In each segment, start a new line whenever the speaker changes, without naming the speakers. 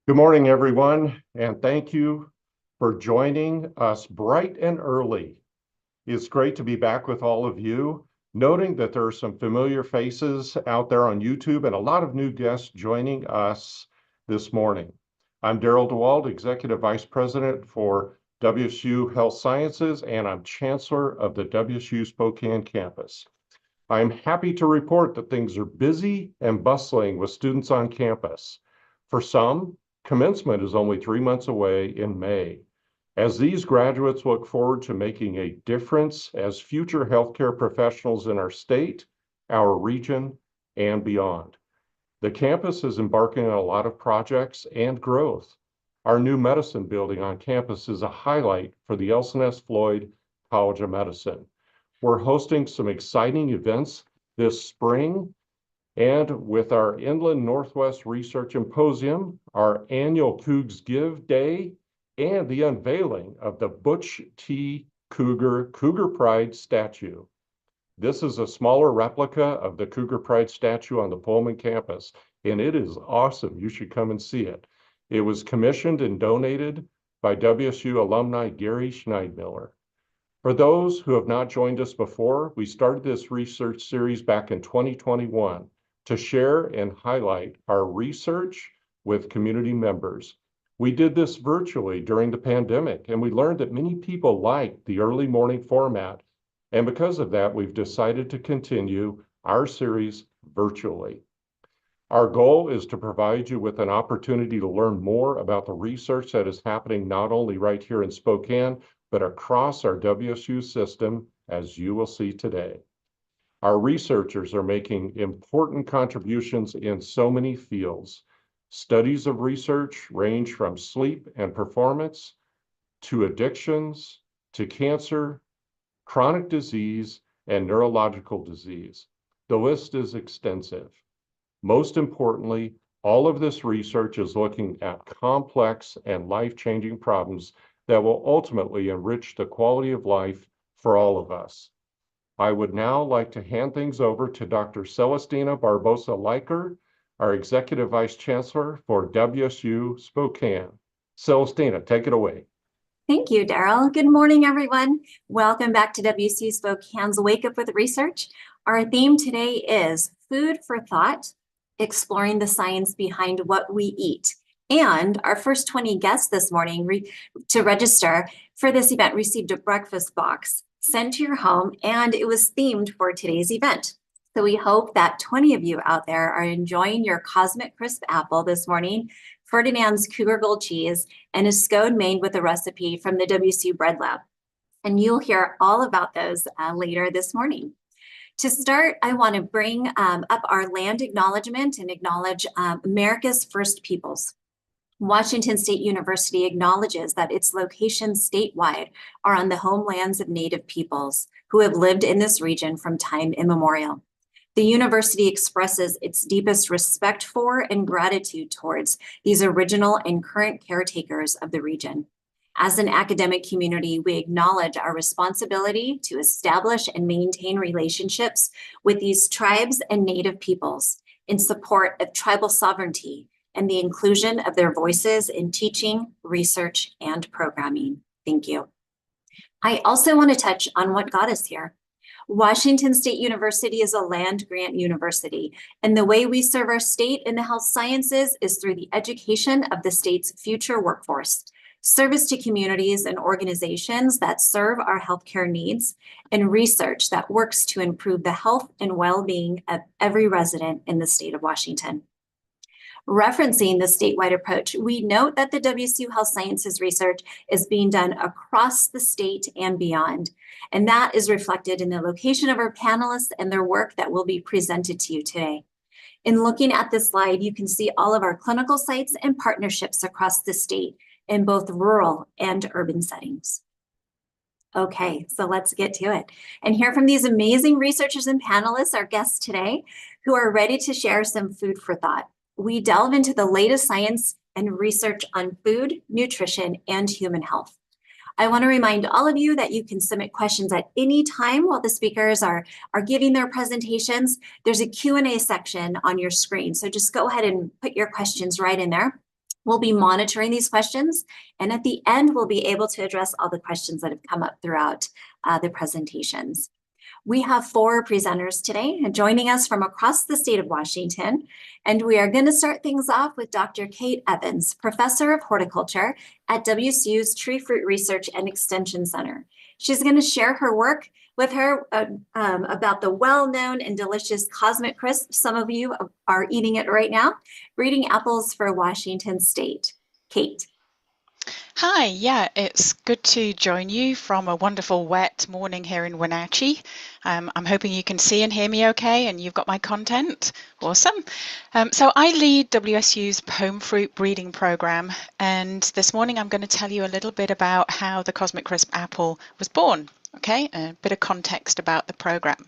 Good morning, everyone, and thank you for joining us bright and early. It's great to be back with all of you, noting that there are some familiar faces out there on YouTube and a lot of new guests joining us this morning. I'm Daryl DeWald, Executive Vice President for WSU Health Sciences, and I'm Chancellor of the WSU Spokane campus. I'm happy to report that things are busy and bustling with students on campus. For some, commencement is only 3 months away in May. As these graduates look forward to making a difference as future healthcare professionals in our state, our region, and beyond. The campus is embarking on a lot of projects and growth. Our new medicine building on campus is a highlight for the LS Floyd College of Medicine. We're hosting some exciting events this spring, and with our Inland Northwest Research Symposium, our annual Cougs Give Day, and the unveiling of the Butch T. Cougar Pride statue. This is a smaller replica of the Cougar Pride statue on the Pullman campus, and it is awesome. You should come and see it. It was commissioned and donated by WSU alumni Gary Schneidmiller. For those who have not joined us before, we started this research series back in 2021 to share and highlight our research with community members. We did this virtually during the pandemic, and we learned that many people liked the early morning format. And because of that, we've decided to continue our series virtually. Our goal is to provide you with an opportunity to learn more about the research that is happening not only right here in Spokane, but across our WSU system, as you will see today. Our researchers are making important contributions in so many fields. Studies of research range from sleep and performance to addictions, to cancer, chronic disease, and neurological disease. The list is extensive. Most importantly, all of this research is looking at complex and life-changing problems that will ultimately enrich the quality of life for all of us. I would now like to hand things over to Dr. Celestina Barbosa-Leiker, our Executive Vice Chancellor for WSU Spokane. Celestina, take it away.
Thank you, Daryl. Good morning, everyone. Welcome back to WSU Spokane's Wake Up with Research. Our theme today is Food for Thought, exploring the science behind what we eat. And our first 20 guests this morning to register for this event received a breakfast box sent to your home, and it was themed for today's event. So we hope that 20 of you out there are enjoying your Cosmic Crisp apple this morning, Ferdinand's Cougar Gold cheese, and a scone made with a recipe from the WSU Bread Lab. And you'll hear all about those later this morning. To start, I want to bring up our land acknowledgement and acknowledge America's First Peoples. Washington State University acknowledges that its locations statewide are on the homelands of Native peoples who have lived in this region from time immemorial. The university expresses its deepest respect for and gratitude towards these original and current caretakers of the region. As an academic community, we acknowledge our responsibility to establish and maintain relationships with these tribes and Native peoples in support of tribal sovereignty and the inclusion of their voices in teaching, research, and programming. Thank you. I also want to touch on what got us here. Washington State University is a land-grant university, and the way we serve our state in the health sciences is through the education of the state's future workforce, service to communities and organizations that serve our healthcare needs, and research that works to improve the health and well-being of every resident in the state of Washington. Referencing the statewide approach, we note that the WSU Health Sciences research is being done across the state and beyond, and that is reflected in the location of our panelists and their work that will be presented to you today. In looking at this slide, you can see all of our clinical sites and partnerships across the state in both rural and urban settings. Okay, so let's get to it and hear from these amazing researchers and panelists, our guests today, who are ready to share some food for thought. We delve into the latest science and research on food, nutrition, and human health. I want to remind all of you that you can submit questions at any time while the speakers are giving their presentations. There's a Q&A section on your screen, so just go ahead and put your questions right in there. We'll be monitoring these questions, and at the end, we'll be able to address all the questions that have come up throughout the presentations. We have 4 presenters today joining us from across the state of Washington, and we are going to start things off with Dr. Kate Evans, Professor of Horticulture at WSU's Tree Fruit Research and Extension Center. She's going to share her work with her about the well-known and delicious Cosmic Crisp. Some of you are eating it right now, breeding apples for Washington State. Kate.
Hi, yeah, it's good to join you from a wonderful wet morning here in Wenatchee. I'm hoping you can see and hear me okay, and you've got my content. Awesome. So I lead WSU's home fruit breeding program, and this morning I'm going to tell you a little bit about how the Cosmic Crisp apple was born. Okay, a bit of context about the program.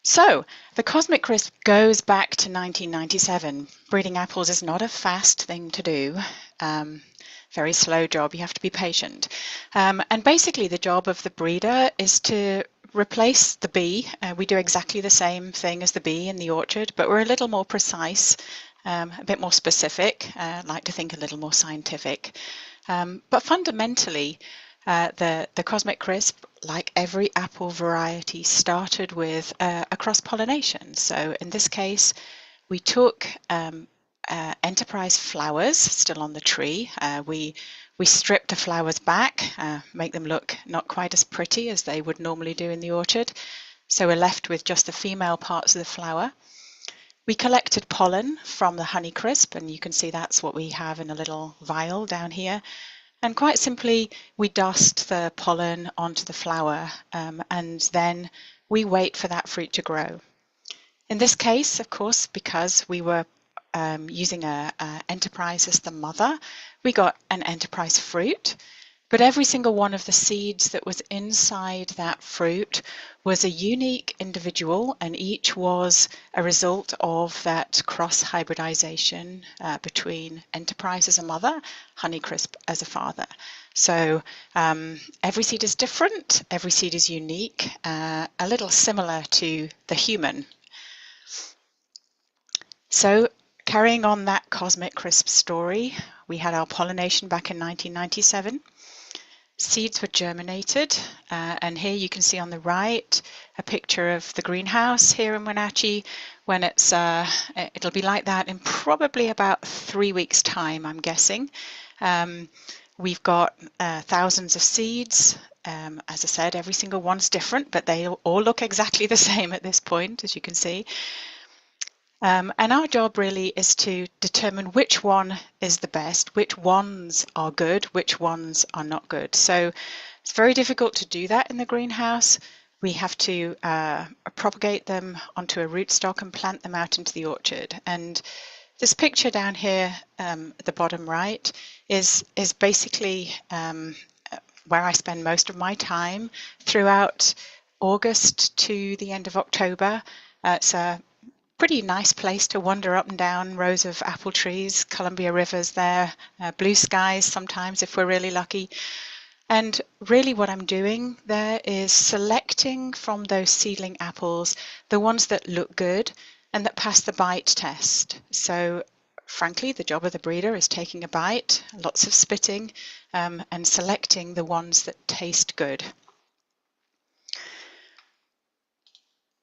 So, the Cosmic Crisp goes back to 1997. Breeding apples is not a fast thing to do. Very slow job, you have to be patient. And basically the job of the breeder is to replace the bee. We do exactly the same thing as the bee in the orchard, but we're a little more precise, a bit more specific, like to think a little more scientific. But fundamentally, the Cosmic Crisp, like every apple variety, started with a cross-pollination. So in this case, we took enterprise flowers still on the tree. We stripped the flowers back, make them look not quite as pretty as they would normally do in the orchard. So we're left with just the female parts of the flower. We collected pollen from the Honeycrisp, and you can see that's what we have in a little vial down here. And quite simply, we dust the pollen onto the flower, and then we wait for that fruit to grow. In this case, of course, because we were using a enterprise as the mother, we got an enterprise fruit, but every single one of the seeds that was inside that fruit was a unique individual, and each was a result of that cross hybridization between enterprise as a mother, Honeycrisp as a father. So every seed is different, every seed is unique, a little similar to the human. So carrying on that Cosmic Crisp story, we had our pollination back in 1997. Seeds were germinated, and here you can see on the right a picture of the greenhouse here in Wenatchee when it'll be like that in probably about 3 weeks' time, I'm guessing. We've got thousands of seeds. As I said, every single one's different, but they all look exactly the same at this point, as you can see. And our job really is to determine which one is the best, which ones are good, which ones are not good. So it's very difficult to do that in the greenhouse. We have to propagate them onto a rootstock and plant them out into the orchard. And this picture down here at the bottom right is basically where I spend most of my time throughout August to the end of October. It's a pretty nice place to wander up and down rows of apple trees, Columbia Rivers there, blue skies sometimes if we're really lucky. And really what I'm doing there is selecting from those seedling apples the ones that look good and that pass the bite test. So frankly, the job of the breeder is taking a bite, lots of spitting, and selecting the ones that taste good.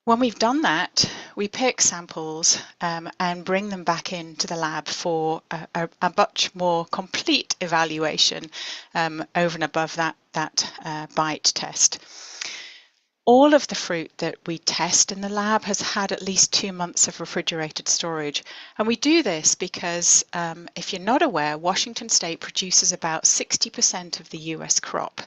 When we've done that, we pick samples and bring them back into the lab for a much more complete evaluation over and above that bite test. All of the fruit that we test in the lab has had at least 2 months of refrigerated storage. And we do this because, if you're not aware, Washington State produces about 60% of the US crop.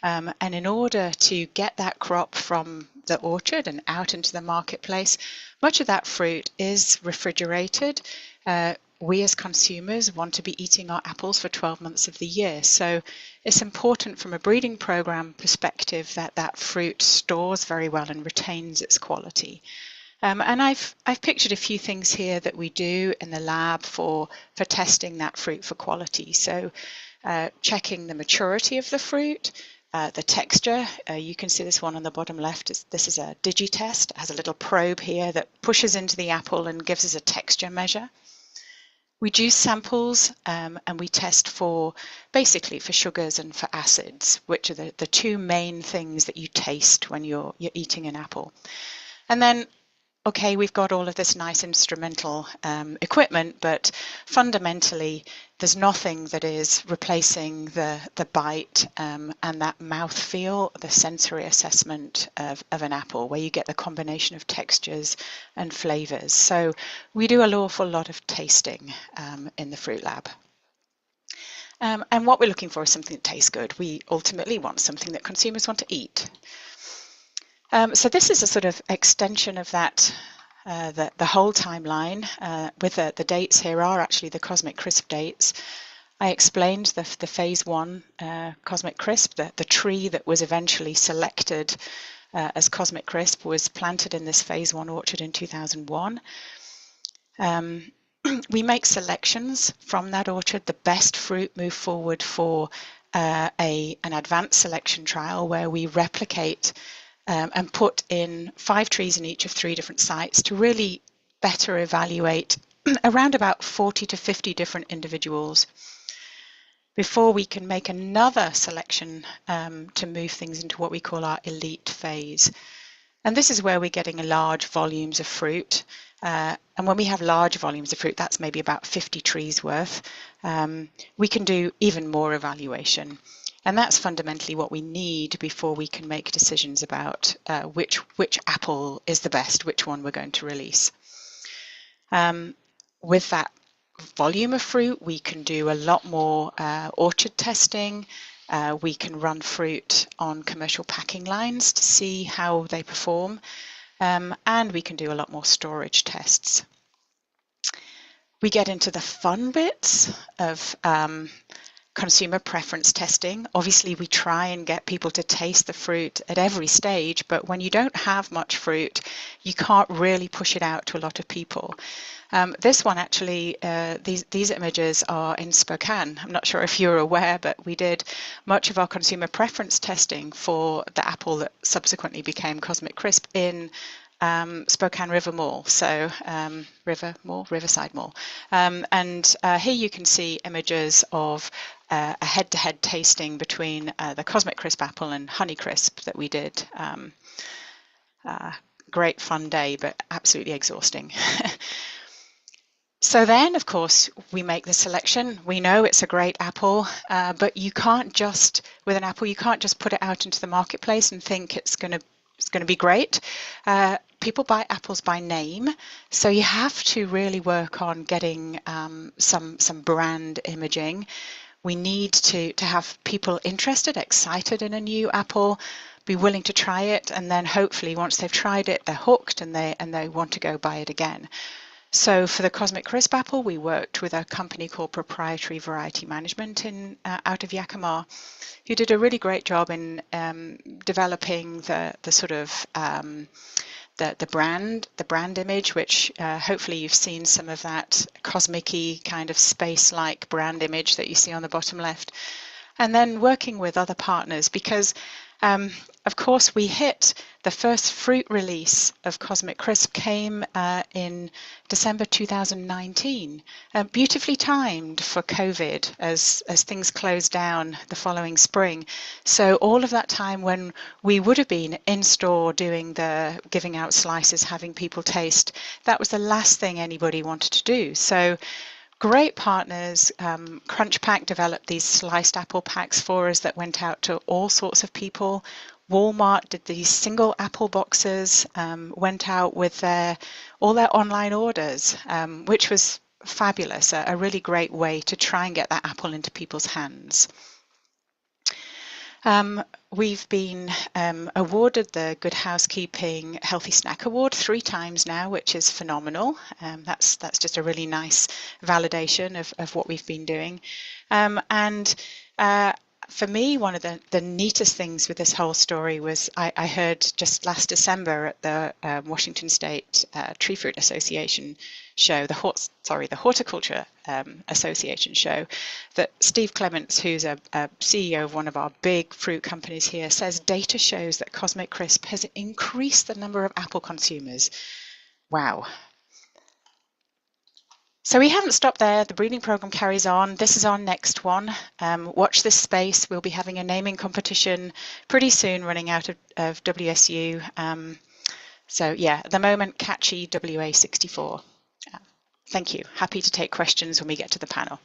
And in order to get that crop from the orchard and out into the marketplace, much of that fruit is refrigerated. We as consumers want to be eating our apples for 12 months of the year. So it's important from a breeding program perspective that that fruit stores very well and retains its quality. And I've pictured a few things here that we do in the lab for testing that fruit for quality. So checking the maturity of the fruit, the texture. You can see this one on the bottom left. This is a digitest. It has a little probe here that pushes into the apple and gives us a texture measure. We juice samples and we test for basically for sugars and for acids, which are the two main things that you taste when you're eating an apple. And then, okay, we've got all of this nice instrumental equipment, but fundamentally there's nothing that is replacing the bite and that mouthfeel, the sensory assessment of an apple, where you get the combination of textures and flavors. So we do an awful lot of tasting in the Fruit Lab. And what we're looking for is something that tastes good. We ultimately want something that consumers want to eat. So this is a sort of extension of that, the whole timeline, with the dates here are actually the Cosmic Crisp dates. I explained the phase 1 Cosmic Crisp, the tree that was eventually selected as Cosmic Crisp was planted in this phase 1 orchard in 2001. We make selections from that orchard. The best fruit move forward for an advanced selection trial where we replicate and put in 5 trees in each of 3 different sites to really better evaluate around about 40 to 50 different individuals before we can make another selection to move things into what we call our elite phase. And this is where we're getting large volumes of fruit. And when we have large volumes of fruit, that's maybe about 50 trees worth, we can do even more evaluation. And that's fundamentally what we need before we can make decisions about which apple is the best, which one we're going to release. With that volume of fruit, we can do a lot more orchard testing. We can run fruit on commercial packing lines to see how they perform. And we can do a lot more storage tests. We get into the fun bits of consumer preference testing. Obviously, we try and get people to taste the fruit at every stage, but when you don't have much fruit, you can't really push it out to a lot of people. This one actually, these images are in Spokane. I'm not sure if you're aware, but we did much of our consumer preference testing for the apple that subsequently became Cosmic Crisp in Spokane River Mall, so Riverside Mall. And here you can see images of a head-to-head tasting between the Cosmic Crisp apple and Honey Crisp that we did. Great fun day, but absolutely exhausting. So then, of course, we make the selection. We know it's a great apple, but you can't just, with an apple, you can't just put it out into the marketplace and think it's going to be great. People buy apples by name, so you have to really work on getting some brand imaging. We need to have people interested, excited in a new apple, be willing to try it, and then hopefully once they've tried it, they're hooked and they want to go buy it again. So for the Cosmic Crisp apple, we worked with a company called Proprietary Variety Management out of Yakima, who did a really great job in developing the sort of the brand image, which hopefully you've seen some of that cosmic-y kind of space-like brand image that you see on the bottom left. And then working with other partners, because of course we hit the first fruit release of Cosmic Crisp came in December 2019, beautifully timed for COVID as things closed down the following spring. So all of that time when we would have been in store doing the giving out slices, having people taste, that was the last thing anybody wanted to do. So great partners. Crunch Pack developed these sliced apple packs for us that went out to all sorts of people. Walmart did these single apple boxes, went out with all their online orders, which was fabulous, a really great way to try and get that apple into people's hands. We've been awarded the Good Housekeeping Healthy Snack Award 3 times now, which is phenomenal. That's just a really nice validation of what we've been doing. For me, one of the neatest things with this whole story was I heard just last December at the Washington State Tree Fruit Association show, the Horticulture Association show, that Steve Clements, who's a CEO of one of our big fruit companies here, says data shows that Cosmic Crisp has increased the number of apple consumers. Wow. So we haven't stopped there. The breeding program carries on. This is our next one. Watch this space. We'll be having a naming competition pretty soon, running out of WSU. So yeah, at the moment, catchy WA64. Thank you. Happy to take questions when we get to the panel.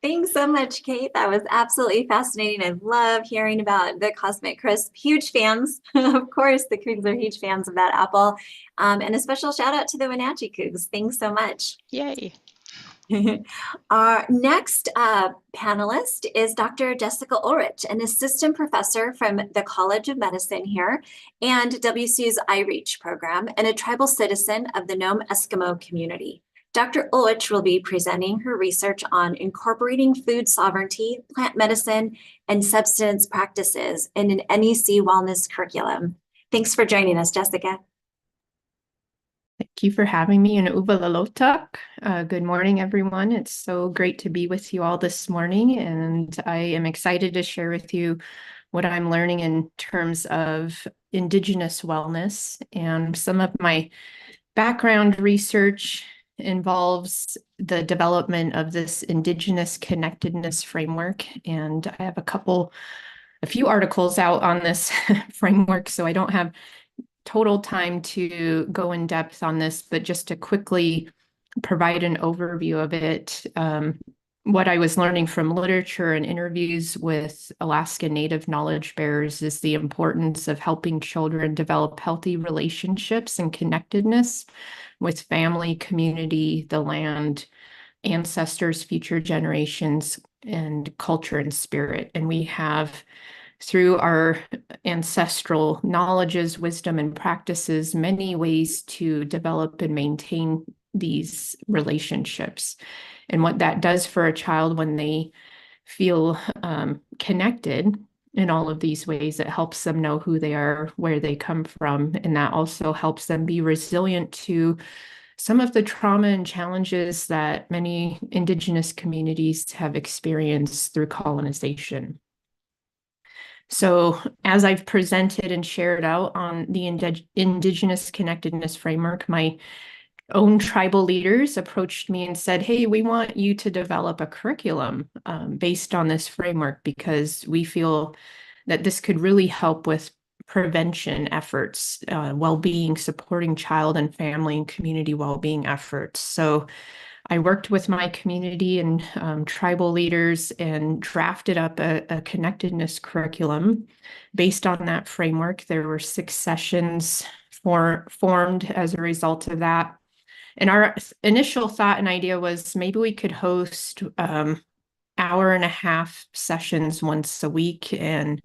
Thanks so much, Kate. That was absolutely fascinating. I love hearing about the Cosmic Crisp. Huge fans. Of course, the Cougs are huge fans of that apple. And a special shout out to the Wenatchee Cougs. Thanks so much.
Yay.
Our next panelist is Dr. Jessica Ulrich, an assistant professor from the College of Medicine here and WCU's iReach program and a tribal citizen of the Nome Eskimo community. Dr. Ulrich will be presenting her research on incorporating food sovereignty, plant medicine, and substance practices in an NEC wellness curriculum. Thanks for joining us, Jessica.
Thank you for having me in Uvalalotak. Good morning, everyone. It's so great to be with you all this morning, and I am excited to share with you what I'm learning in terms of Indigenous wellness. And some of my background research involves the development of this Indigenous connectedness framework, and I have a few articles out on this framework, so I don't have total time to go in depth on this, but just to quickly provide an overview of it. What I was learning from literature and interviews with Alaska Native knowledge bearers is the importance of helping children develop healthy relationships and connectedness with family, community, the land, ancestors, future generations, and culture and spirit. And we have, through our ancestral knowledges, wisdom, and practices, many ways to develop and maintain these relationships. And what that does for a child when they feel connected in all of these ways, it helps them know who they are, where they come from, and that also helps them be resilient to some of the trauma and challenges that many Indigenous communities have experienced through colonization. So as I've presented and shared out on the Indigenous Connectedness Framework, my own tribal leaders approached me and said, hey, we want you to develop a curriculum based on this framework because we feel that this could really help with prevention efforts, well-being, supporting child and family and community well-being efforts. So I worked with my community and tribal leaders and drafted up a connectedness curriculum based on that framework. There were 6 sessions formed as a result of that. And our initial thought and idea was maybe we could host hour-and-a-half sessions once a week and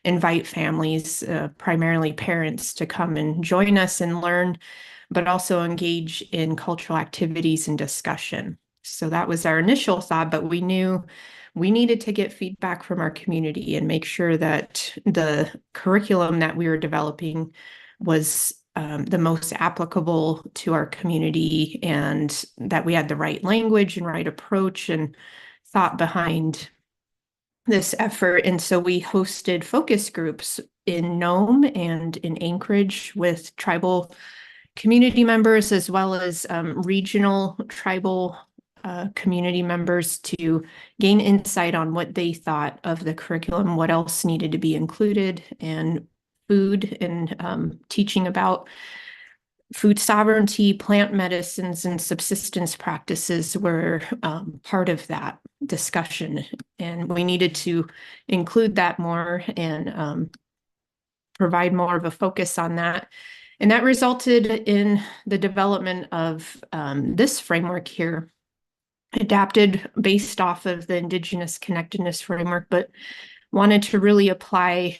invite families, primarily parents, to come and join us and learn, but also engage in cultural activities and discussion. So that was our initial thought, but we knew we needed to get feedback from our community and make sure that the curriculum that we were developing was the most applicable to our community and that we had the right language and right approach and thought behind this effort. And so we hosted focus groups in Nome and in Anchorage with tribal community members as well as regional tribal community members to gain insight on what they thought of the curriculum, what else needed to be included, and food and teaching about food sovereignty, plant medicines, and subsistence practices were part of that discussion. And we needed to include that more and provide more of a focus on that. And that resulted in the development of this framework here, adapted based off of the Indigenous Connectedness Framework, but wanted to really apply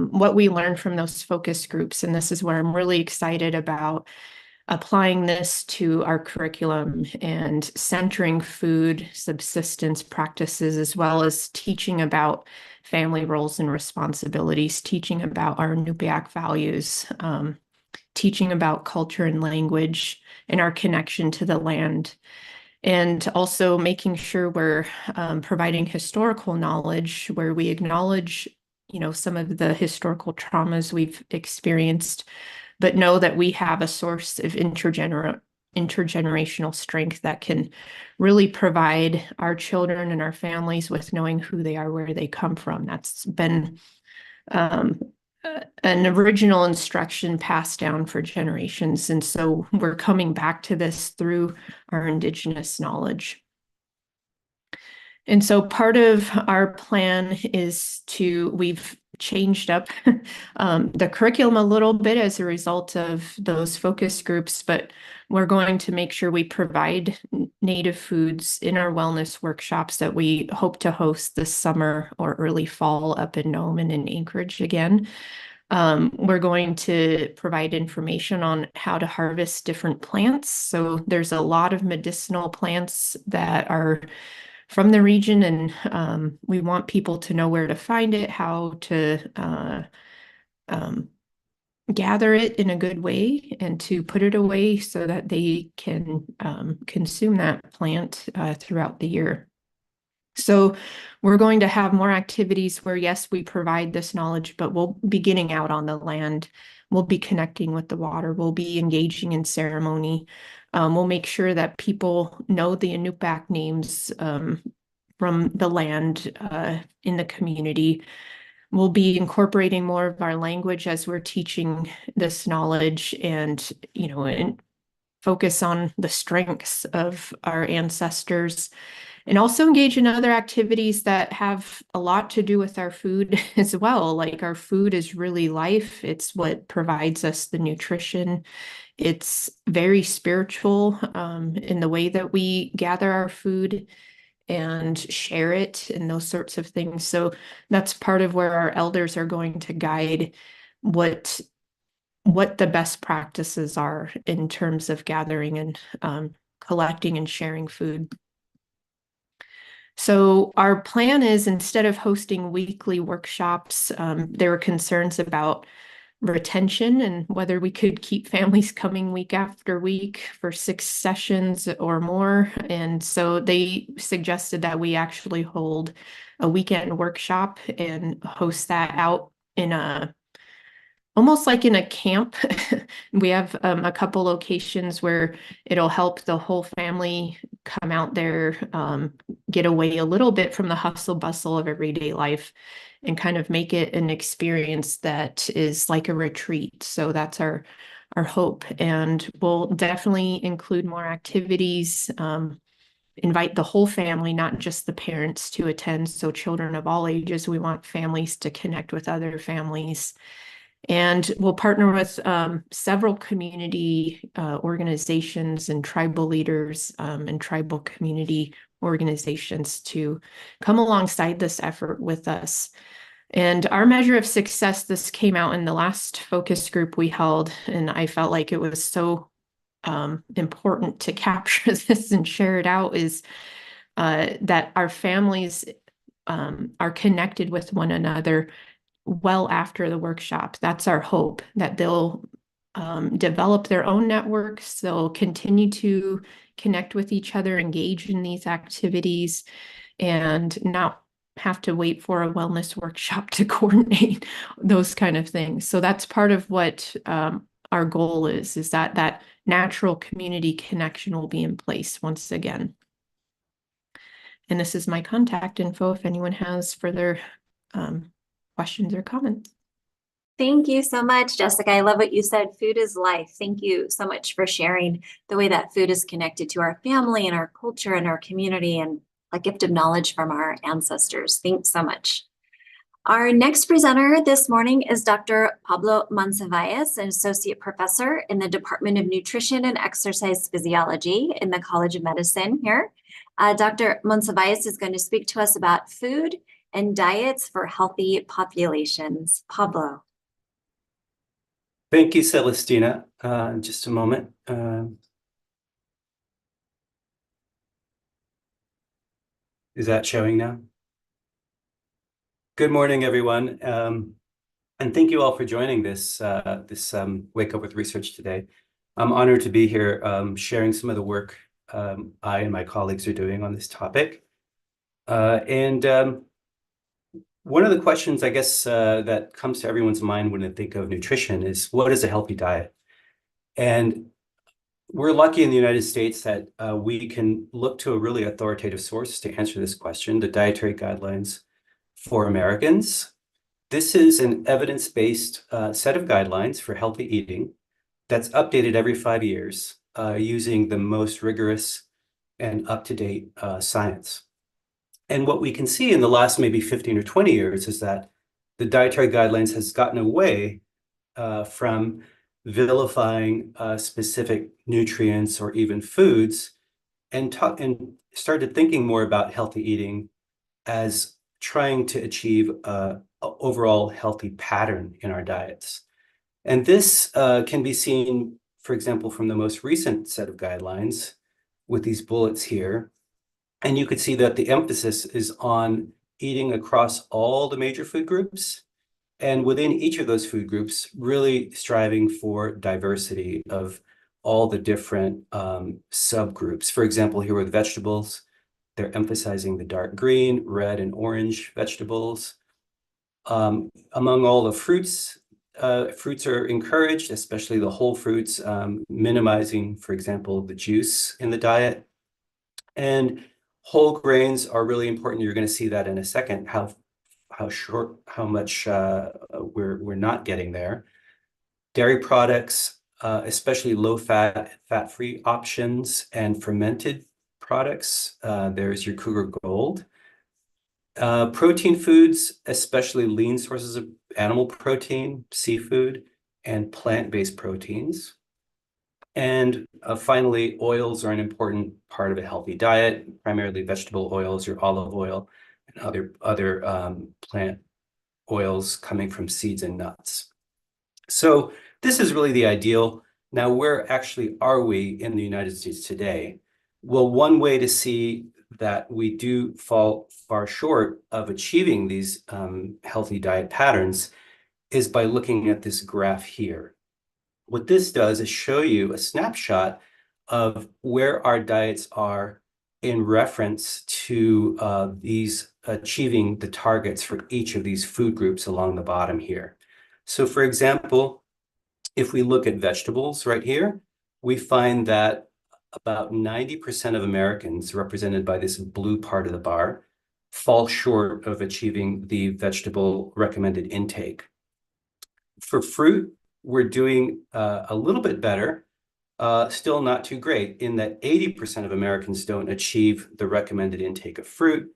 what we learned from those focus groups. And this is where I'm really excited about applying this to our curriculum and centering food subsistence practices, as well as teaching about family roles and responsibilities, teaching about our Inupiaq values, teaching about culture and language and our connection to the land. And also making sure we're providing historical knowledge where we acknowledge, some of the historical traumas we've experienced, but know that we have a source of intergenerational strength that can really provide our children and our families with knowing who they are, where they come from. That's been an original instruction passed down for generations. And so we're coming back to this through our Indigenous knowledge. And so part of our plan is we've changed up the curriculum a little bit as a result of those focus groups, but we're going to make sure we provide native foods in our wellness workshops that we hope to host this summer or early fall up in Nome and in Anchorage again. We're going to provide information on how to harvest different plants. So there's a lot of medicinal plants that are from the region, and we want people to know where to find it, how to gather it in a good way, and to put it away so that they can consume that plant throughout the year. So we're going to have more activities where, yes, we provide this knowledge, but we'll be getting out on the land. We'll be connecting with the water. We'll be engaging in ceremony. We'll make sure that people know the Inupiaq names from the land in the community. We'll be incorporating more of our language as we're teaching this knowledge, and focus on the strengths of our ancestors, and also engage in other activities that have a lot to do with our food as well. Like, our food is really life. It's what provides us the nutrition. It's very spiritual in the way that we gather our food and share it and those sorts of things. So that's part of where our elders are going to guide what the best practices are in terms of gathering and collecting and sharing food. So our plan is, instead of hosting weekly workshops, there were concerns about retention and whether we could keep families coming week after week for 6 sessions or more. And so they suggested that we actually hold a weekend workshop and host that out in almost like in a camp. We have a couple locations where it'll help the whole family come out there, get away a little bit from the hustle bustle of everyday life, and kind of make it an experience that is like a retreat. So that's our hope. And we'll definitely include more activities, invite the whole family, not just the parents, to attend. So children of all ages, we want families to connect with other families. And we'll partner with several community organizations and tribal leaders and tribal community organizations to come alongside this effort with us. And our measure of success, this came out in the last focus group we held, and I felt like it was so important to capture this and share it out, is that our families are connected with one another well after the workshop. That's our hope, that they'll develop their own networks, they'll continue to connect with each other, engage in these activities, and not have to wait for a wellness workshop to coordinate those kind of things. So that's part of what our goal is that natural community connection will be in place once again. And this is my contact info if anyone has further questions or comments.
Thank you so much, Jessica. I love what you said. Food is life. Thank you so much for sharing the way that food is connected to our family and our culture and our community, and a gift of knowledge from our ancestors. Thanks so much. Our next presenter this morning is Dr. Pablo Monsivais, an associate professor in the Department of Nutrition and Exercise Physiology in the College of Medicine here. Dr. Monsivais is going to speak to us about food and diets for healthy populations. Pablo.
Thank you, Celestina. Just a moment. Is that showing now? Good morning, everyone. And thank you all for joining this Wake Up with Research today. I'm honored to be here sharing some of the work I and my colleagues are doing on this topic. One of the questions, I guess, that comes to everyone's mind when they think of nutrition is, what is a healthy diet? And we're lucky in the United States that we can look to a really authoritative source to answer this question, the Dietary Guidelines for Americans. This is an evidence-based set of guidelines for healthy eating that's updated every 5 years using the most rigorous and up-to-date science. And what we can see in the last maybe 15 or 20 years is that the dietary guidelines has gotten away from vilifying specific nutrients or even foods and started thinking more about healthy eating as trying to achieve an overall healthy pattern in our diets. And this can be seen, for example, from the most recent set of guidelines with these bullets here. And you could see that the emphasis is on eating across all the major food groups, and within each of those food groups, really striving for diversity of all the different subgroups. For example, here with vegetables, they're emphasizing the dark green, red, and orange vegetables. Among all the fruits, fruits are encouraged, especially the whole fruits, minimizing, for example, the juice in the diet. And whole grains are really important. You're going to see that in a second, how much we're not getting there. Dairy products, especially low-fat, fat-free options, and fermented products. There's your Cougar Gold. Protein foods, especially lean sources of animal protein, seafood, and plant-based proteins. And finally, oils are an important part of a healthy diet, primarily vegetable oils, your olive oil, and other plant oils coming from seeds and nuts. So this is really the ideal. Now, where actually are we in the United States today? Well, one way to see that we do fall far short of achieving these healthy diet patterns is by looking at this graph here. What this does is show you a snapshot of where our diets are in reference to these achieving the targets for each of these food groups along the bottom here. So for example, if we look at vegetables right here, we find that about 90% of Americans, represented by this blue part of the bar, fall short of achieving the vegetable recommended intake. For fruit, we're doing a little bit better, still not too great, in that 80% of Americans don't achieve the recommended intake of fruit.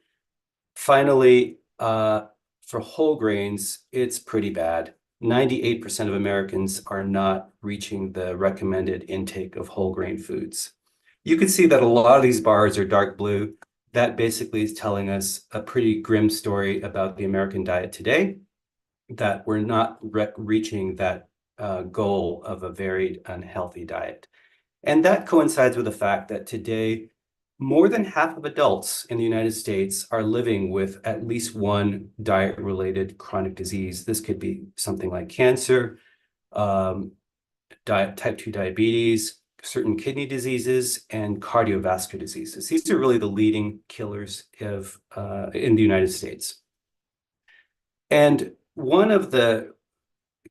Finally, for whole grains, it's pretty bad. 98% of Americans are not reaching the recommended intake of whole grain foods. You can see that a lot of these bars are dark blue. That basically is telling us a pretty grim story about the American diet today, that we're not reaching that goal of a varied and healthy diet. And that coincides with the fact that today, more than half of adults in the United States are living with at least one diet-related chronic disease. This could be something like cancer, type 2 diabetes, certain kidney diseases, and cardiovascular diseases. These are really the leading killers of in the United States. And one of the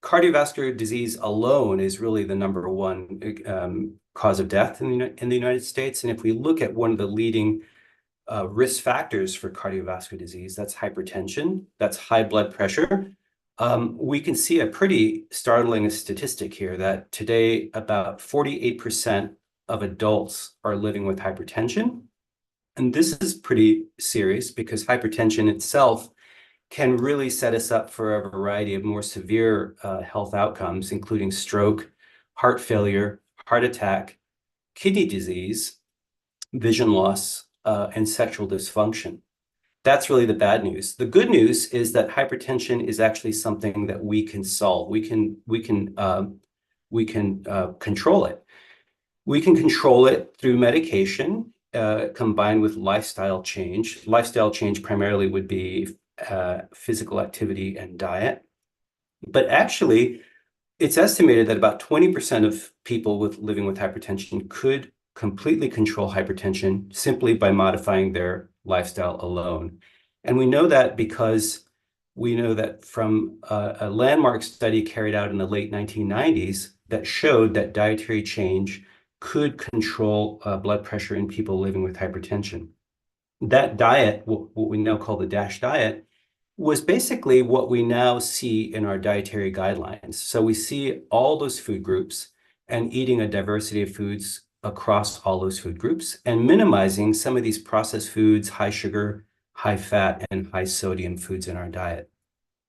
cardiovascular disease alone is really the number one cause of death in the United States. And if we look at one of the leading risk factors for cardiovascular disease, that's hypertension, that's high blood pressure. We can see a pretty startling statistic here that today about 48% of adults are living with hypertension. And this is pretty serious because hypertension itself can really set us up for a variety of more severe health outcomes, including stroke, heart failure, heart attack, kidney disease, vision loss, and sexual dysfunction. That's really the bad news. The good news is that hypertension is actually something that we can solve. We can control it. We can control it through medication combined with lifestyle change. Lifestyle change primarily would be physical activity and diet. But actually, it's estimated that about 20% of people living with hypertension could completely control hypertension simply by modifying their lifestyle alone. And we know that because we know that from a landmark study carried out in the late 1990s that showed that dietary change could control blood pressure in people living with hypertension. That diet, what we now call the DASH diet, was basically what we now see in our dietary guidelines. So we see all those food groups and eating a diversity of foods across all those food groups and minimizing some of these processed foods, high sugar, high fat, and high sodium foods in our diet.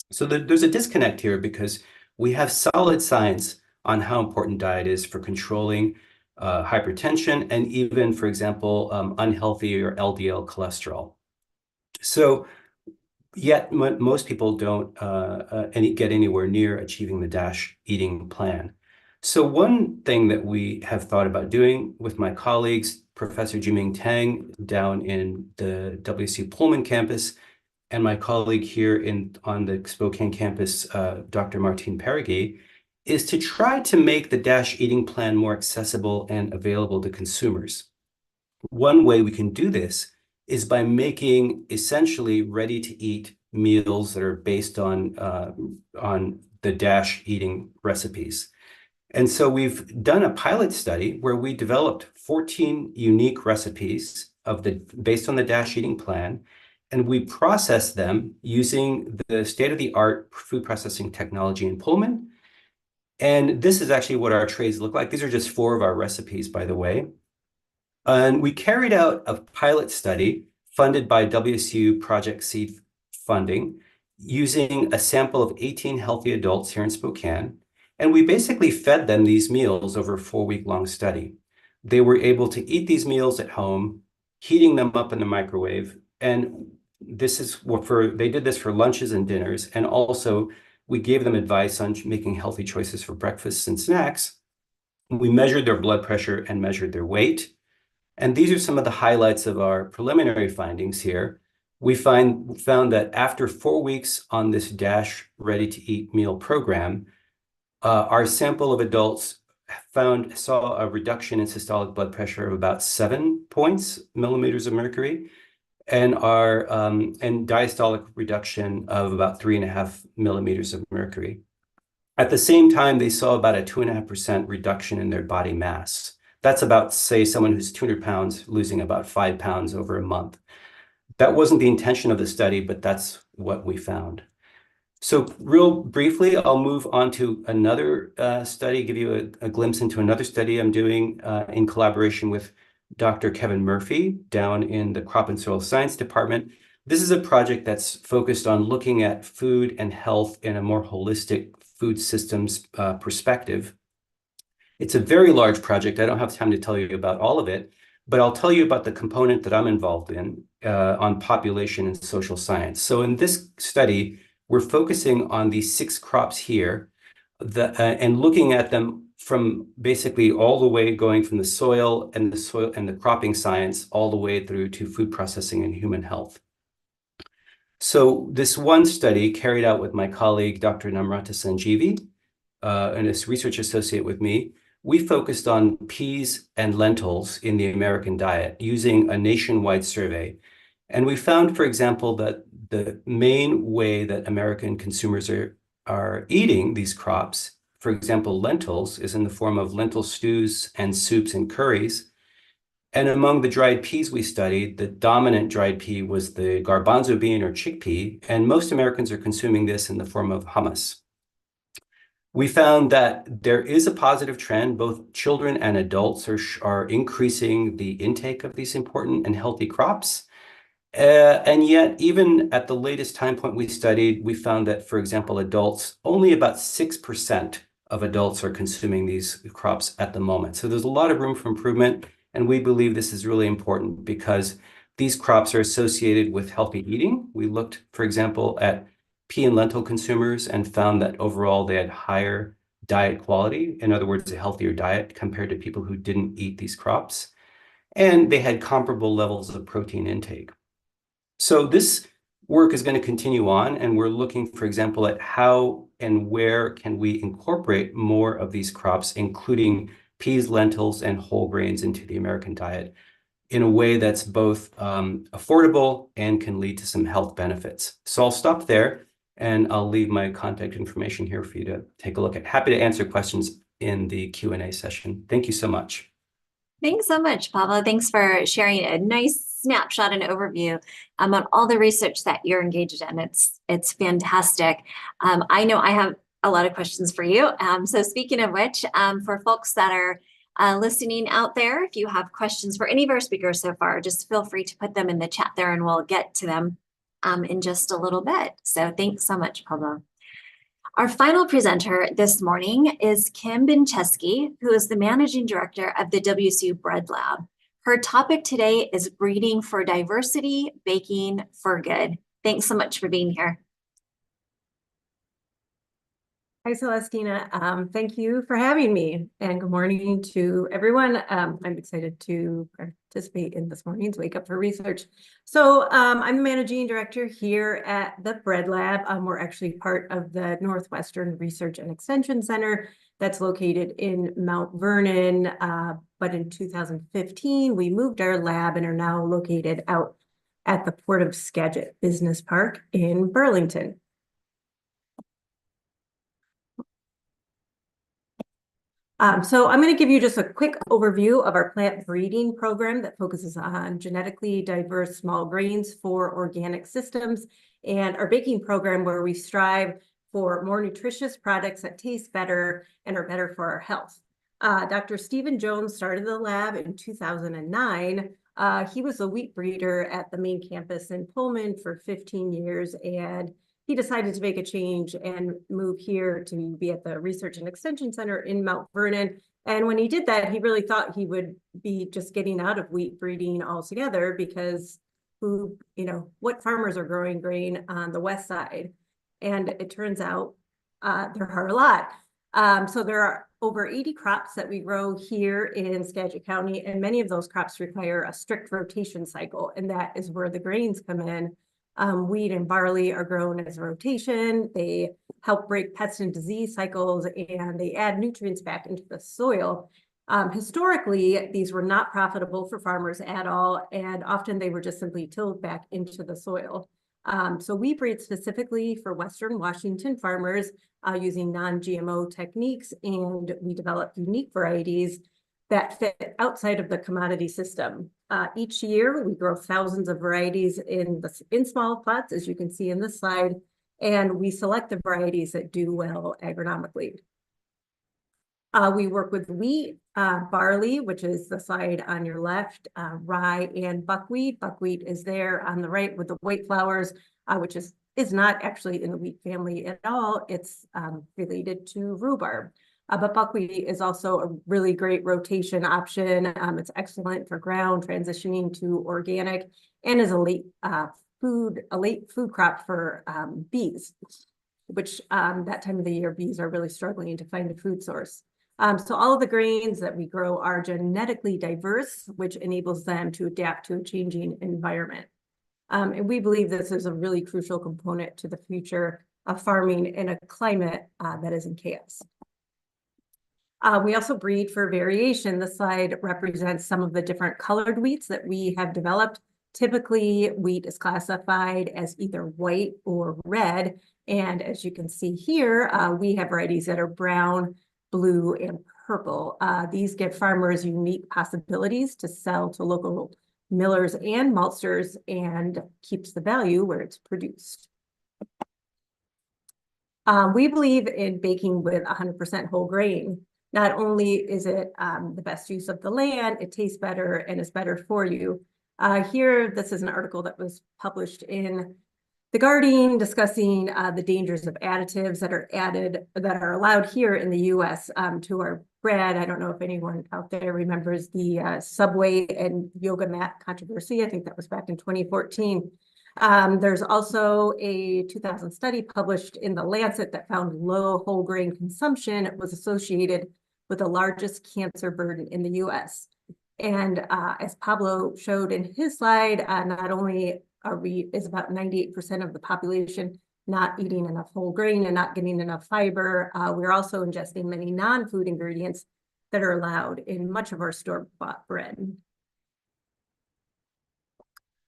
So there's a disconnect here because we have solid science on how important diet is for controlling hypertension and even, for example, unhealthy or LDL cholesterol. So yet most people don't get anywhere near achieving the DASH eating plan. So one thing that we have thought about doing with my colleagues, Professor Jiming Tang down in the WSU Pullman campus, and my colleague here on the Spokane campus, Dr. Martine Perigee, is to try to make the DASH eating plan more accessible and available to consumers. One way we can do this is by making essentially ready-to-eat meals that are based on the DASH eating recipes. And so we've done a pilot study where we developed 14 unique recipes based on the DASH eating plan, and we processed them using the state-of-the-art food processing technology in Pullman. And this is actually what our trays look like. These are just 4 of our recipes, by the way. And we carried out a pilot study funded by WSU Project Seed funding using a sample of 18 healthy adults here in Spokane. And we basically fed them these meals over a 4-week-long study. They were able to eat these meals at home, heating them up in the microwave. And they did this for lunches and dinners. And also we gave them advice on making healthy choices for breakfasts and snacks. We measured their blood pressure and measured their weight. And these are some of the highlights of our preliminary findings here. We found that after 4 weeks on this DASH ready-to-eat meal program, our sample of adults saw a reduction in systolic blood pressure of about 7 millimeters of mercury, and diastolic reduction of about 3.5 millimeters of mercury. At the same time, they saw about a 2.5% reduction in their body mass. That's about, say, someone who's 200 pounds losing about 5 pounds over a month. That wasn't the intention of the study, but that's what we found. So real briefly, I'll move on to another study, give you a glimpse into another study I'm doing in collaboration with Dr. Kevin Murphy down in the Crop and Soil Science Department. This is a project that's focused on looking at food and health in a more holistic food systems perspective. It's a very large project. I don't have time to tell you about all of it, but I'll tell you about the component that I'm involved in on population and social science. So in this study, we're focusing on these 6 crops here and looking at them from basically all the way going from the soil and the cropping science all the way through to food processing and human health. So this one study carried out with my colleague, Dr. Namrata Sanjeevi, and a research associate with me, we focused on peas and lentils in the American diet using a nationwide survey. And we found, for example, that the main way that American consumers are eating these crops, for example, lentils, is in the form of lentil stews and soups and curries. And among the dried peas we studied, the dominant dried pea was the garbanzo bean or chickpea, and most Americans are consuming this in the form of hummus. We found that there is a positive trend. Both children and adults are increasing the intake of these important and healthy crops. And yet, even at the latest time point we studied, we found that, for example, only about 6% of adults are consuming these crops at the moment. So there's a lot of room for improvement. And we believe this is really important because these crops are associated with healthy eating. We looked, for example, at pea and lentil consumers and found that overall they had higher diet quality. In other words, a healthier diet compared to people who didn't eat these crops. And they had comparable levels of protein intake. So this work is going to continue on, and we're looking, for example, at how and where can we incorporate more of these crops, including peas, lentils, and whole grains into the American diet in a way that's both affordable and can lead to some health benefits. So I'll stop there, and I'll leave my contact information here for you to take a look at. Happy to answer questions in the Q&A session. Thank you so much.
Thanks so much, Pablo. Thanks for sharing a nice snapshot and overview on all the research that you're engaged in. It's fantastic. I know I have a lot of questions for you. So speaking of which, for folks that are listening out there, if you have questions for any of our speakers so far, just feel free to put them in the chat there and we'll get to them in just a little bit. So thanks so much, Pablo. Our final presenter this morning is Kim Bincheski, who is the Managing Director of the WSU Bread Lab. Her topic today is breeding for diversity, baking for good. Thanks so much for being here.
Hi, Celestina. Thank you for having me, and good morning to everyone. I'm excited to participate in this morning's Wake Up for Research. So I'm the Managing Director here at the Bread Lab. We're actually part of the Northwestern Research and Extension Center that's located in Mount Vernon. But in 2015, we moved our lab and are now located out at the Port of Skagit Business Park in Burlington. So I'm going to give you just a quick overview of our plant breeding program that focuses on genetically diverse small grains for organic systems, and our baking program where we strive for more nutritious products that taste better and are better for our health. Dr. Stephen Jones started the lab in 2009. He was a wheat breeder at the main campus in Pullman for 15 years, and he decided to make a change and move here to be at the Research and Extension Center in Mount Vernon. And when he did that, he really thought he would be just getting out of wheat breeding altogether, because what farmers are growing grain on the west side? And it turns out there are a lot. So there are over 80 crops that we grow here in Skagit County, and many of those crops require a strict rotation cycle, and that is where the grains come in. Wheat and barley are grown as a rotation. They help break pest and disease cycles, and they add nutrients back into the soil. Historically, these were not profitable for farmers at all, and often they were just simply tilled back into the soil. So we breed specifically for Western Washington farmers using non-GMO techniques, and we develop unique varieties that fit outside of the commodity system. Each year, we grow thousands of varieties in small plots, as you can see in this slide, and we select the varieties that do well agronomically. We work with wheat, barley, which is the slide on your left, rye, and buckwheat. Buckwheat is there on the right with the white flowers, which is not actually in the wheat family at all. It's related to rhubarb. But buckwheat is also a really great rotation option. It's excellent for ground transitioning to organic, and is a late food crop for bees, which that time of the year bees are really struggling to find a food source. So all of the grains that we grow are genetically diverse, which enables them to adapt to a changing environment. And we believe this is a really crucial component to the future of farming in a climate that is in chaos. We also breed for variation. The slide represents some of the different colored wheats that we have developed. Typically, wheat is classified as either white or red. And as you can see here, we have varieties that are brown, blue, and purple. These give farmers unique possibilities to sell to local millers and maltsters, and keeps the value where it's produced. We believe in baking with 100% whole grain. Not only is it the best use of the land, it tastes better and is better for you. Here, this is an article that was published in The Guardian discussing the dangers of additives that are allowed here in the US to our bread. I don't know if anyone out there remembers the Subway and yoga mat controversy. I think that was back in 2014. There's also a 2000 study published in The Lancet that found low whole grain consumption was associated with the largest cancer burden in the US. And as Pablo showed in his slide, not only is about 98% of the population not eating enough whole grain and not getting enough fiber, we're also ingesting many non-food ingredients that are allowed in much of our store-bought bread.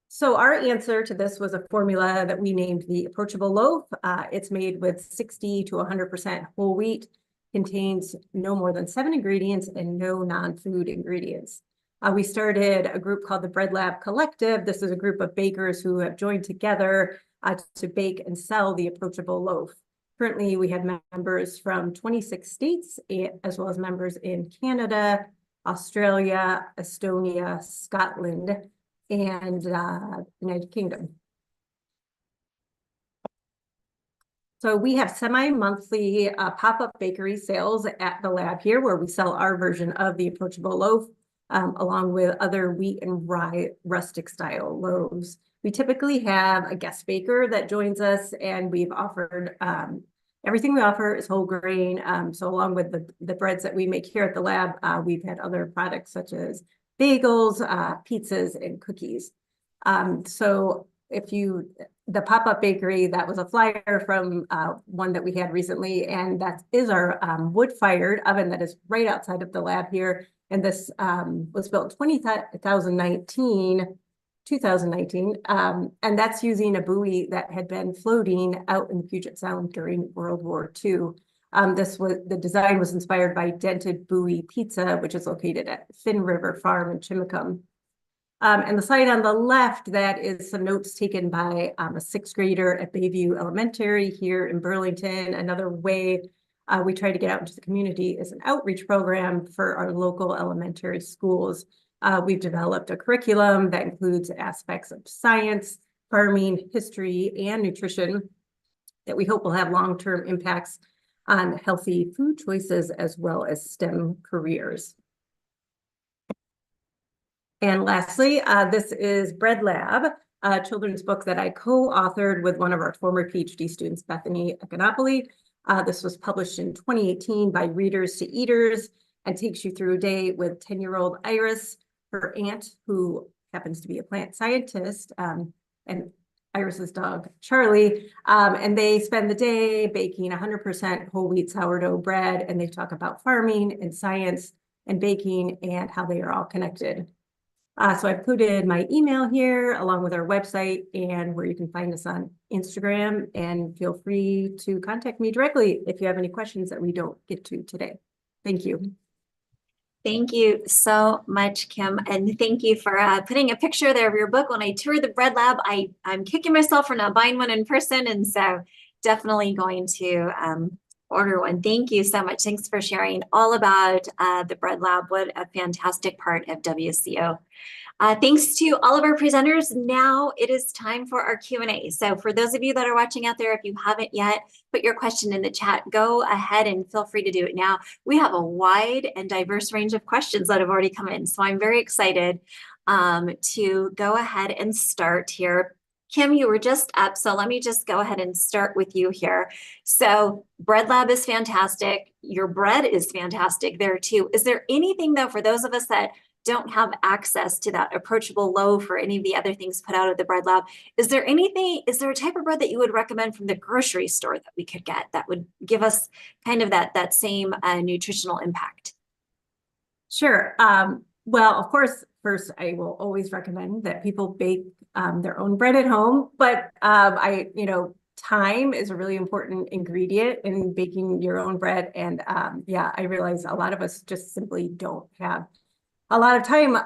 So our answer to this was a formula that we named the Approachable Loaf. It's made with 60 to 100% whole wheat, contains no more than 7 ingredients and no non-food ingredients. We started a group called the Bread Lab Collective. This is a group of bakers who have joined together to bake and sell the approachable loaf. Currently, we have members from 26 states, as well as members in Canada, Australia, Estonia, Scotland, and United Kingdom. So we have semi-monthly pop-up bakery sales at the lab here, where we sell our version of the approachable loaf, along with other wheat and rye rustic style loaves. We typically have a guest baker that joins us, and we've offered everything we offer is whole grain. So along with the breads that we make here at the lab, we've had other products such as bagels, pizzas, and cookies. So the pop-up bakery, that was a flyer from one that we had recently, and that is our wood-fired oven that is right outside of the lab here. And this was built in 2019, and that's using a buoy that had been floating out in the Puget Sound during World War II. The design was inspired by Dented Buoy Pizza, which is located at Finn River Farm in Chimicum. And the slide on the left, that is some notes taken by a sixth grader at Bayview Elementary here in Burlington. Another way we try to get out into the community is an outreach program for our local elementary schools. We've developed a curriculum that includes aspects of science, farming, history, and nutrition that we hope will have long-term impacts on healthy food choices as well as STEM careers. And lastly, this is Bread Lab, a children's book that I co-authored with one of our former PhD students, Bethany Econopoli. This was published in 2018 by Readers to Eaters and takes you through a day with 10-year-old Iris, her aunt, who happens to be a plant scientist, and Iris's dog, Charlie, and they spend the day baking 100% whole wheat sourdough bread, and they talk about farming and science and baking and how they are all connected. So I included my email here along with our website and where you can find us on Instagram, and feel free to contact me directly if you have any questions that we don't get to today. Thank you.
Thank you so much, Kim. And thank you for putting a picture there of your book. When I toured the Bread Lab, I'm kicking myself for not buying one in person. And so definitely going to order one. Thank you so much. Thanks for sharing all about the Bread Lab. What a fantastic part of WCO. Thanks to all of our presenters. Now it is time for our Q&A. So for those of you that are watching out there, if you haven't yet put your question in the chat, go ahead and feel free to do it now. We have a wide and diverse range of questions that have already come in. So I'm very excited to go ahead and start here. Kim, you were just up, so let me just go ahead and start with you here. So Bread Lab is fantastic. Your bread is fantastic there too. Is there anything though, for those of us that don't have access to that approachable loaf or any of the other things put out of the Bread Lab, is there a type of bread that you would recommend from the grocery store that we could get that would give us kind of that same nutritional impact?
Sure. Well, of course, first, I will always recommend that people bake their own bread at home, but time is a really important ingredient in baking your own bread. And yeah, I realize a lot of us just simply don't have a lot of time.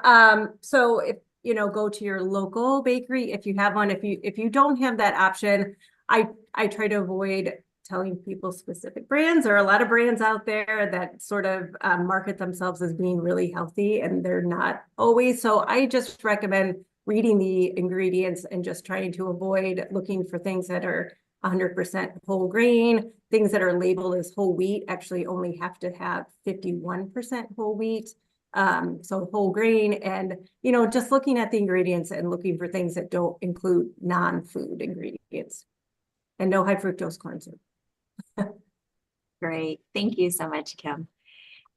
So if go to your local bakery if you have one. If you don't have that option, I try to avoid telling people specific brands. There are a lot of brands out there that sort of market themselves as being really healthy, and they're not always. So I just recommend reading the ingredients and just trying to avoid looking for things that are 100% whole grain. Things that are labeled as whole wheat actually only have to have 51% whole wheat. So whole grain, and just looking at the ingredients and looking for things that don't include non-food ingredients, and no high fructose corn syrup.
Great. Thank you so much, Kim.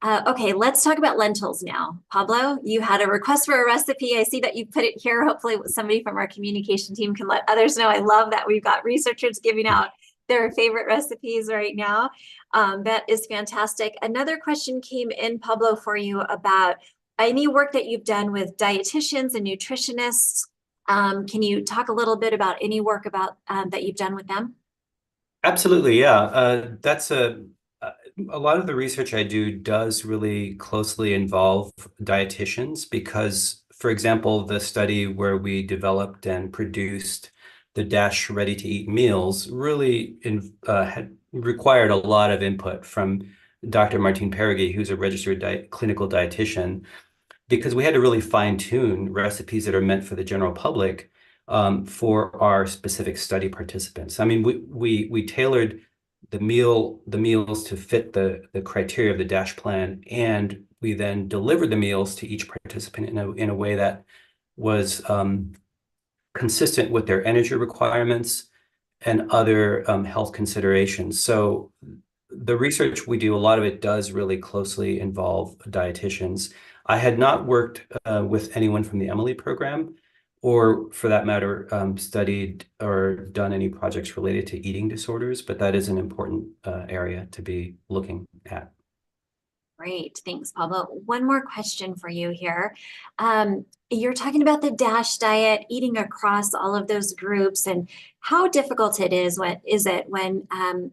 Okay, let's talk about lentils now. Pablo, you had a request for a recipe. I see that you put it here. Hopefully somebody from our communication team can let others know. I love that we've got researchers giving out their favorite recipes right now. That is fantastic. Another question came in, Pablo, for you about any work that you've done with dietitians and nutritionists. Can you talk a little bit about any work about that you've done with them?
Absolutely, yeah. That's a lot of the research I do does really closely involve dietitians because, for example, the study where we developed and produced the Dash ready-to-eat meals really had required a lot of input from Dr. Martine Perigee, who's a registered clinical dietitian, because we had to really fine-tune recipes that are meant for the general public for our specific study participants. I mean, we tailored the meals to fit the criteria of the DASH plan, and we then delivered the meals to each participant in a way that was consistent with their energy requirements and other health considerations. So the research we do, a lot of it does really closely involve dietitians. I had not worked with anyone from the Emily program, or for that matter, studied or done any projects related to eating disorders, but that is an important area to be looking at.
Great, thanks, Pablo. One more question for you here. You're talking about the DASH diet, eating across all of those groups, and how difficult it is when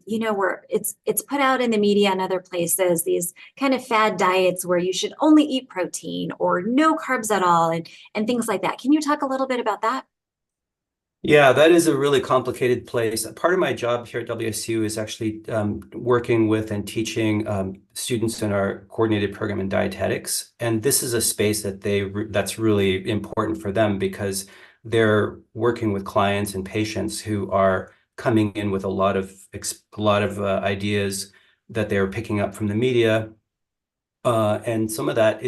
you know it's put out in the media and other places, these kind of fad diets where you should only eat protein or no carbs at all, and things like that. Can you talk a little bit about that?
Yeah, that is a really complicated place. Part of my job here at WSU is actually working with and teaching students in our coordinated program in dietetics. And this is a space that that's really important for them because they're working with clients and patients who are coming in with a lot of ideas that they're picking up from the media. And some of that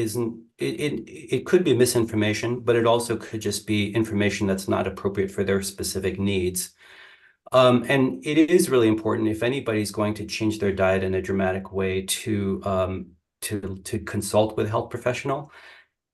it could be misinformation, but it also could just be information that's not appropriate for their specific needs. And it is really important if anybody's going to change their diet in a dramatic way to consult with a health professional.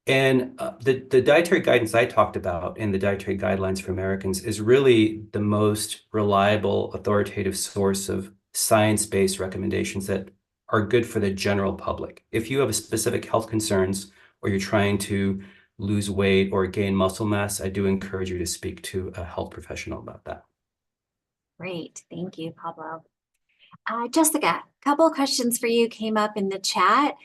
And the dietary guidance I talked about in the Dietary Guidelines for Americans is really the most reliable, authoritative source of science-based recommendations that are good for the general public. If you have specific health concerns or you're trying to lose weight or gain muscle mass, I do encourage you to speak to a health professional about that.
Great, thank you, Pablo. Jessica, a couple of questions for you came up in the chat.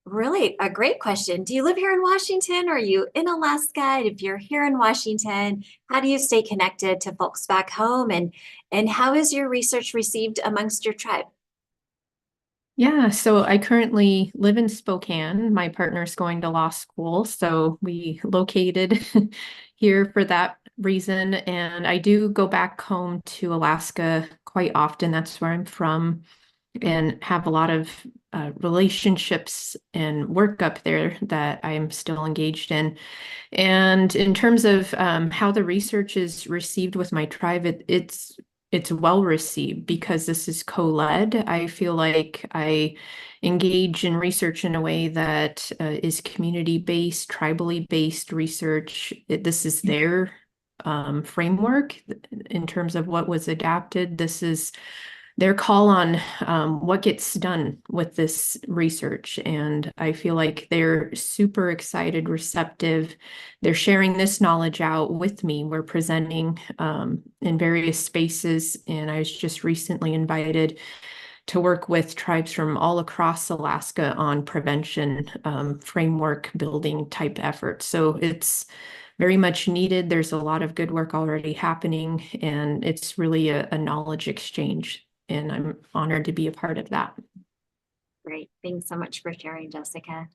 Really a great question. Do you live here in Washington? Or are you in Alaska? If you're here in Washington, how do you stay connected to folks back home? And how is your research received amongst your tribe?
Yeah, so I currently live in Spokane. My partner's going to law school, so we located here for that reason. And I do go back home to Alaska quite often. That's where I'm from, and have a lot of relationships and work up there that I'm still engaged in. And in terms of how the research is received with my tribe, it's well received because this is co-led. I feel like I engage in research in a way that is community-based, tribally based research. This is their framework in terms of what was adapted. This is their call on what gets done with this research. And I feel like they're super excited, receptive. They're sharing this knowledge out with me. We're presenting in various spaces. And I was just recently invited to work with tribes from all across Alaska on prevention framework building type efforts. So it's very much needed. There's a lot of good work already happening, and it's really a knowledge exchange. And I'm honored to be a part of that.
Great. Thanks so much for sharing, Jessica.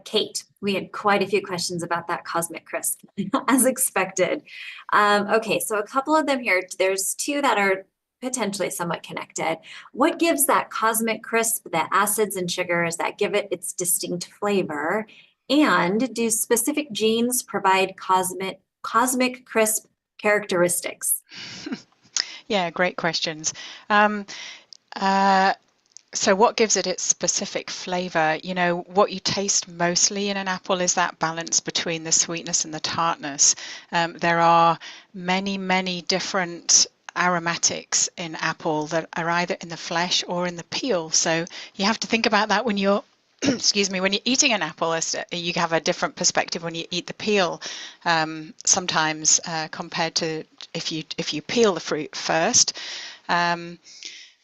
Kate, we had quite a few questions about that Cosmic Crisp, as expected. Okay, so a couple of them here. There's two that are potentially somewhat connected. What gives that Cosmic Crisp the acids and sugars that give it its distinct flavor? And do specific genes provide Cosmic Crisp characteristics?
Yeah, great questions. So what gives it its specific flavor? You know, what you taste mostly in an apple is that balance between the sweetness and the tartness. There are many, many different aromatics in apple that are either in the flesh or in the peel. So you have to think about that when you're excuse me, when you're eating an apple. You have a different perspective when you eat the peel sometimes compared to if you peel the fruit first.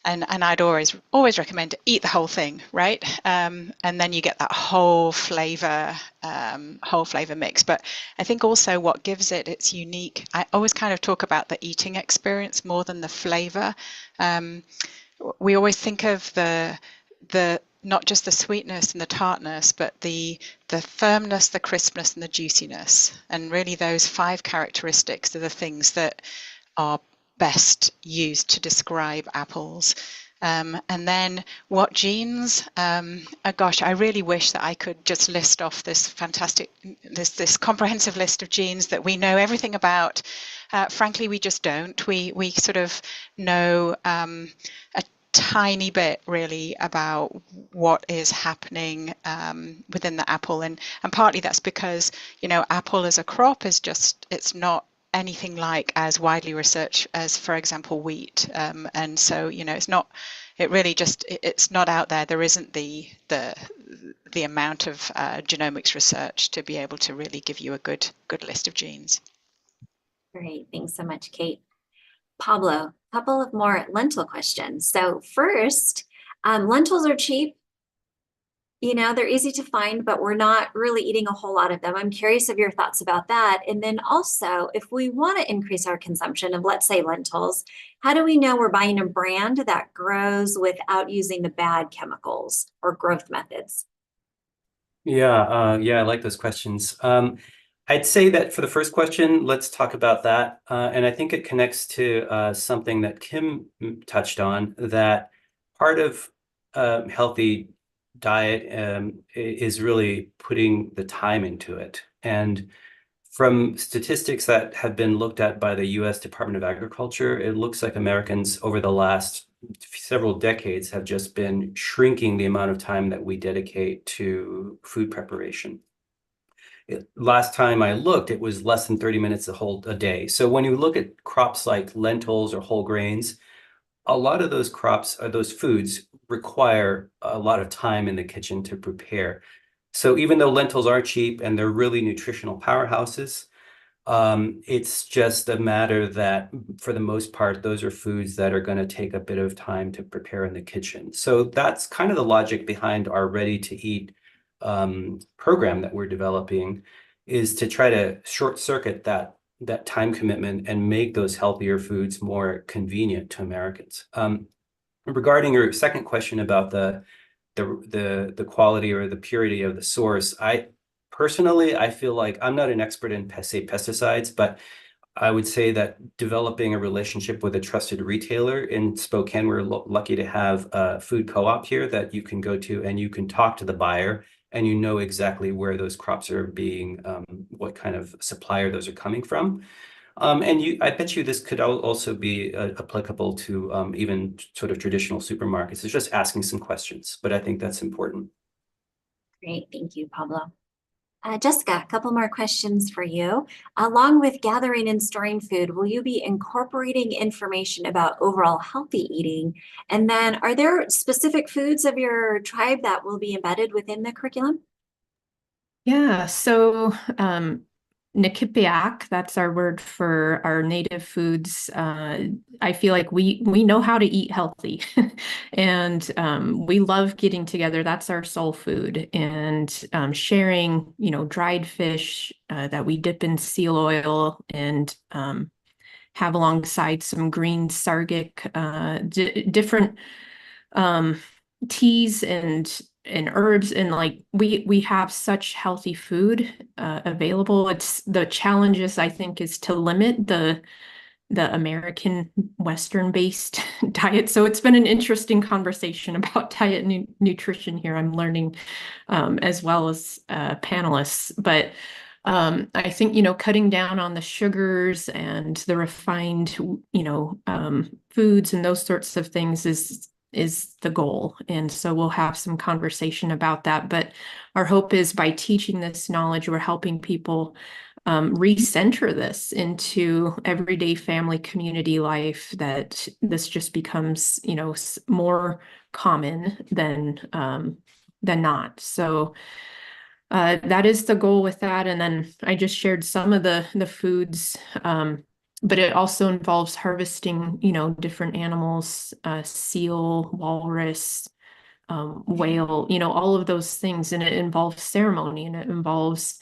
And I'd always recommend to eat the whole thing, right? And then you get that whole flavor mix. But I think also what gives it its unique, I always kind of talk about the eating experience more than the flavor. We always think of the not just the sweetness and the tartness, but the firmness, the crispness, and the juiciness. And really those 5 characteristics are the things that are best used to describe apples. And then what genes? Gosh, I really wish that I could just list off this fantastic, this comprehensive list of genes that we know everything about. Frankly, we just don't. We sort of know a tiny bit really about what is happening within the apple, and partly that's because apple as a crop is just, it's not anything like as widely researched as, for example, wheat, and so it's not, it really just, it's not out there. There isn't the amount of genomics research to be able to really give you a good list of genes.
Great, thanks so much, Kate. Pablo, a couple of more lentil questions. So first, lentils are cheap. They're easy to find, but we're not really eating a whole lot of them. I'm curious of your thoughts about that. And then also, if we want to increase our consumption of, let's say, lentils, how do we know we're buying a brand that grows without using the bad chemicals or growth methods?
Yeah, I like those questions. I'd say that for the first question, let's talk about that. And I think it connects to something that Kim touched on, that part of healthy diet is really putting the time into it. And from statistics that have been looked at by the US Department of Agriculture, it looks like Americans over the last several decades have just been shrinking the amount of time that we dedicate to food preparation. Last time I looked, it was less than 30 minutes a day. So when you look at crops like lentils or whole grains, a lot of those crops or those foods require a lot of time in the kitchen to prepare. So even though lentils are cheap and they're really nutritional powerhouses, it's just a matter that for the most part, those are foods that are going to take a bit of time to prepare in the kitchen. So that's kind of the logic behind our ready to eat program that we're developing, is to try to short circuit that time commitment and make those healthier foods more convenient to Americans. Regarding your second question about the quality or the purity of the source, personally, I feel like I'm not an expert in, say, pesticides, but I would say that developing a relationship with a trusted retailer in Spokane, we're lucky to have a food co-op here that you can go to and you can talk to the buyer and you know exactly where those crops are being, what kind of supplier those are coming from. And I bet you this could also be applicable to even sort of traditional supermarkets. It's just asking some questions, but I think that's important.
Great, thank you, Pablo. Jessica, a couple more questions for you. Along with gathering and storing food, will you be incorporating information about overall healthy eating? And then are there specific foods of your tribe that will be embedded within the curriculum?
Yeah, so Nikipiak, that's our word for our native foods. I feel like we know how to eat healthy and we love getting together. That's our soul food, and sharing, dried fish that we dip in seal oil and have alongside some green sargic, different teas and herbs, and like we have such healthy food available. It's the challenges, I think, is to limit the American Western based diet. So it's been an interesting conversation about diet and nutrition here. I'm learning as well as panelists, but I think, cutting down on the sugars and the refined, foods and those sorts of things is the goal. And so we'll have some conversation about that. But our hope is by teaching this knowledge, we're helping people recenter this into everyday family community life, that this just becomes, more common than not. So that is the goal with that. And then I just shared some of the foods But it also involves harvesting, different animals, seal, walrus, whale, all of those things. And it involves ceremony, and it involves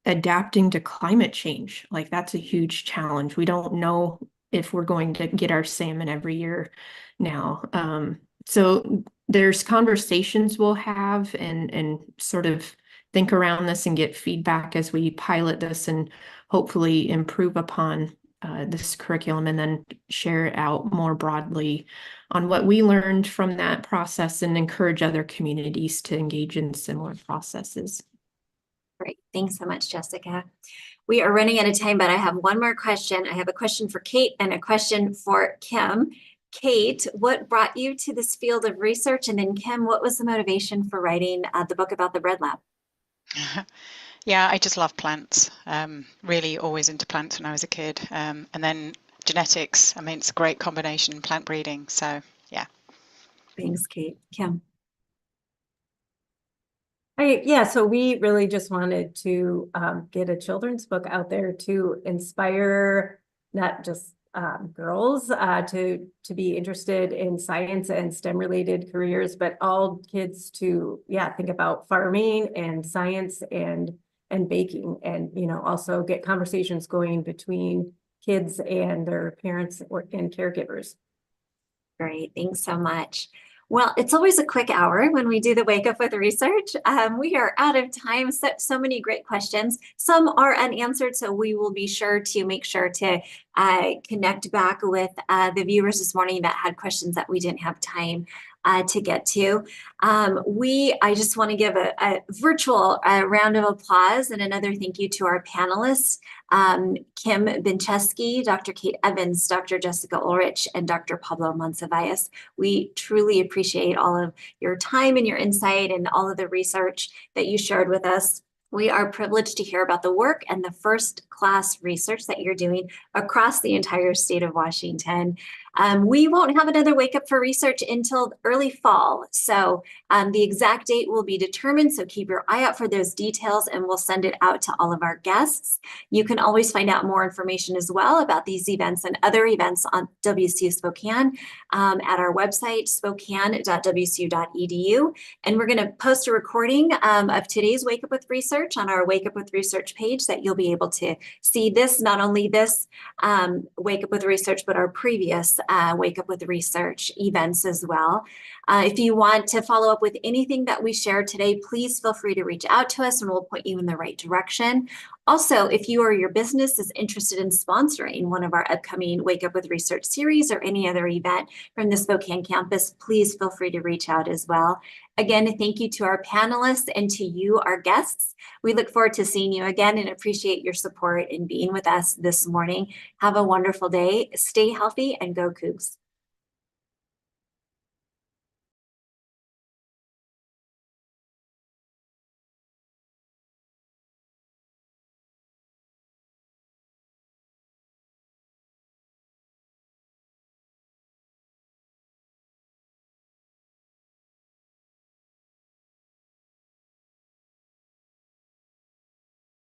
adapting to climate change. Like, that's a huge challenge. We don't know if we're going to get our salmon every year now. So there's conversations we'll have and sort of think around this and get feedback as we pilot this and hopefully improve upon this curriculum, and then share it out more broadly on what we learned from that process and encourage other communities to engage in similar processes.
Great. Thanks so much, Jessica. We are running out of time, but I have one more question. I have a question for Kate and a question for Kim. Kate, what brought you to this field of research? And then Kim, what was the motivation for writing the book about the Bread Lab?
Yeah, I just love plants. Really always into plants when I was a kid. And then genetics, I mean, it's a great combination, plant breeding. So yeah.
Thanks, Kate. Kim.
So we really just wanted to get a children's book out there to inspire not just girls to be interested in science and STEM related careers, but all kids to think about farming and science and baking, and also get conversations going between kids and their parents and caregivers.
Great, thanks so much. Well, it's always a quick hour when we do the Wake Up with Research. We are out of time. So many great questions. Some are unanswered, so we will be sure to make sure to connect back with the viewers this morning that had questions that we didn't have time to get to. I just want to give a virtual round of applause and another thank you to our panelists, Kim Bincheski, Dr. Kate Evans, Dr. Jessica Ulrich, and Dr. Pablo Monsivais. We truly appreciate all of your time and your insight and all of the research that you shared with us. We are privileged to hear about the work and the first-class research that you're doing across the entire state of Washington. We won't have another Wake Up for Research until early fall, so the exact date will be determined, so keep your eye out for those details, and we'll send it out to all of our guests. You can always find out more information as well about these events and other events on WCU Spokane at our website, spokane.wcu.edu. And we're going to post a recording of today's Wake Up with Research on our Wake Up with Research page, that you'll be able to see this, not only this Wake Up with Research, but our previous Wake Up with Research events as well. If you want to follow up with anything that we shared today, please feel free to reach out to us and we'll point you in the right direction. Also, if you or your business is interested in sponsoring one of our upcoming Wake Up with Research series or any other event from the Spokane campus, please feel free to reach out as well. Again, thank you to our panelists and to you, our guests. We look forward to seeing you again and appreciate your support in being with us this morning. Have a wonderful day. Stay healthy and go Cougs.